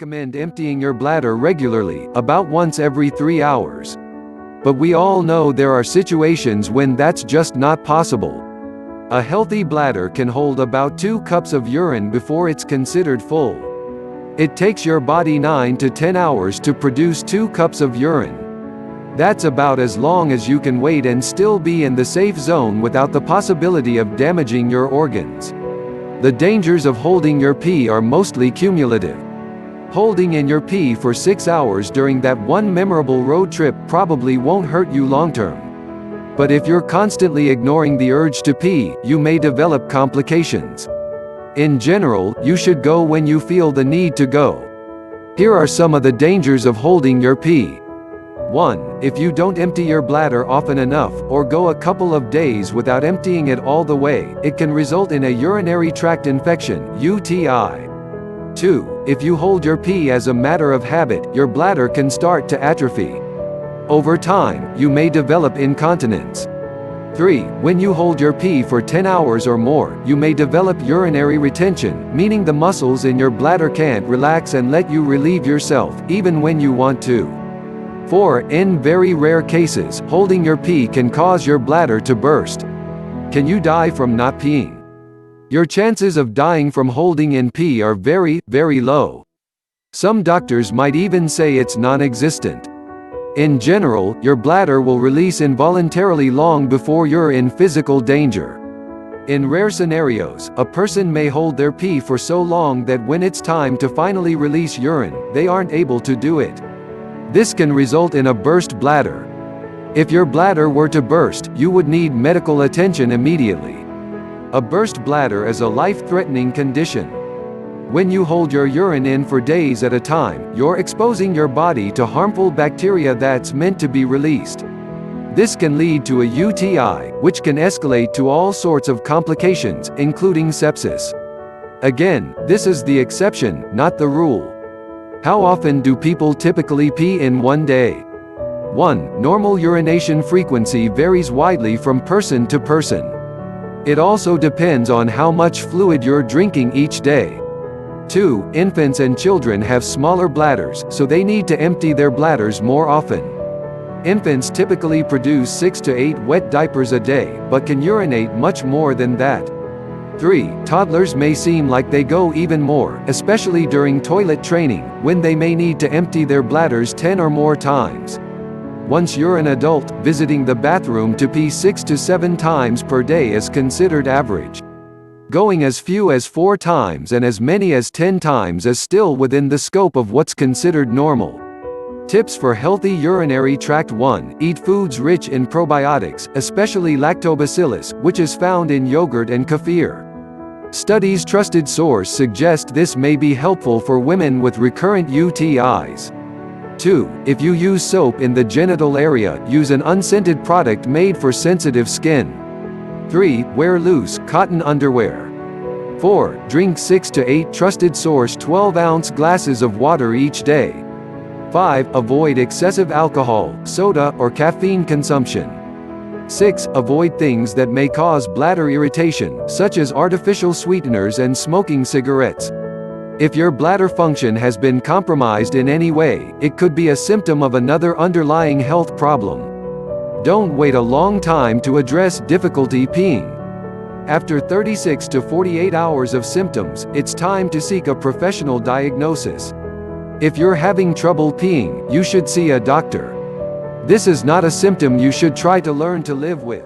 recommend emptying your bladder regularly, about once every 3 hours. But we all know there are situations when that's just not possible. A healthy bladder can hold about 2 cups of urine before it's considered full. It takes your body 9 to 10 hours to produce 2 cups of urine. That's about as long as you can wait and still be in the safe zone without the possibility of damaging your organs. The dangers of holding your pee are mostly cumulative. Holding in your pee for 6 hours during that one memorable road trip probably won't hurt you long-term. But if you're constantly ignoring the urge to pee, you may develop complications. In general, you should go when you feel the need to go. Here are some of the dangers of holding your pee. 1. If you don't empty your bladder often enough, or go a couple of days without emptying it all the way, it can result in a urinary tract infection, UTI. 2. If you hold your pee as a matter of habit, your bladder can start to atrophy. Over time, you may develop incontinence. 3. When you hold your pee for 10 hours or more, you may develop urinary retention, meaning the muscles in your bladder can't relax and let you relieve yourself, even when you want to. 4. In very rare cases, holding your pee can cause your bladder to burst. Can you die from not peeing? Your chances of dying from holding in pee are very, very low. Some doctors might even say it's non-existent. In general, your bladder will release involuntarily long before you're in physical danger. In rare scenarios, a person may hold their pee for so long that when it's time to finally release urine, they aren't able to do it. This can result in a burst bladder. If your bladder were to burst, you would need medical attention immediately. A burst bladder is a life-threatening condition. When you hold your urine in for days at a time, you're exposing your body to harmful bacteria that's meant to be released. This can lead to a UTI, which can escalate to all sorts of complications, including sepsis. Again, this is the exception, not the rule. How often do people typically pee in one day? 1. Normal urination frequency varies widely from person to person. It also depends on how much fluid you're drinking each day. 2. Infants and children have smaller bladders, so they need to empty their bladders more often. Infants typically produce 6 to 8 wet diapers a day, but can urinate much more than that. 3. Toddlers may seem like they go even more, especially during toilet training, when they may need to empty their bladders 10 or more times. Once you're an adult, visiting the bathroom to pee 6 to 7 times per day is considered average. Going as few as 4 times and as many as 10 times is still within the scope of what's considered normal. Tips for healthy urinary tract. 1. Eat foods rich in probiotics, especially lactobacillus, which is found in yogurt and kefir. Studies' trusted source suggest this may be helpful for women with recurrent UTIs. 2. If you use soap in the genital area, use an unscented product made for sensitive skin. 3. Wear loose, cotton underwear. 4. Drink 6 to 8 trusted source 12-ounce glasses of water each day. 5. Avoid excessive alcohol, soda, or caffeine consumption. 6. Avoid things that may cause bladder irritation, such as artificial sweeteners and smoking cigarettes. If your bladder function has been compromised in any way, it could be a symptom of another underlying health problem. Don't wait a long time to address difficulty peeing. After 36 to 48 hours of symptoms, it's time to seek a professional diagnosis. If you're having trouble peeing, you should see a doctor. This is not a symptom you should try to learn to live with.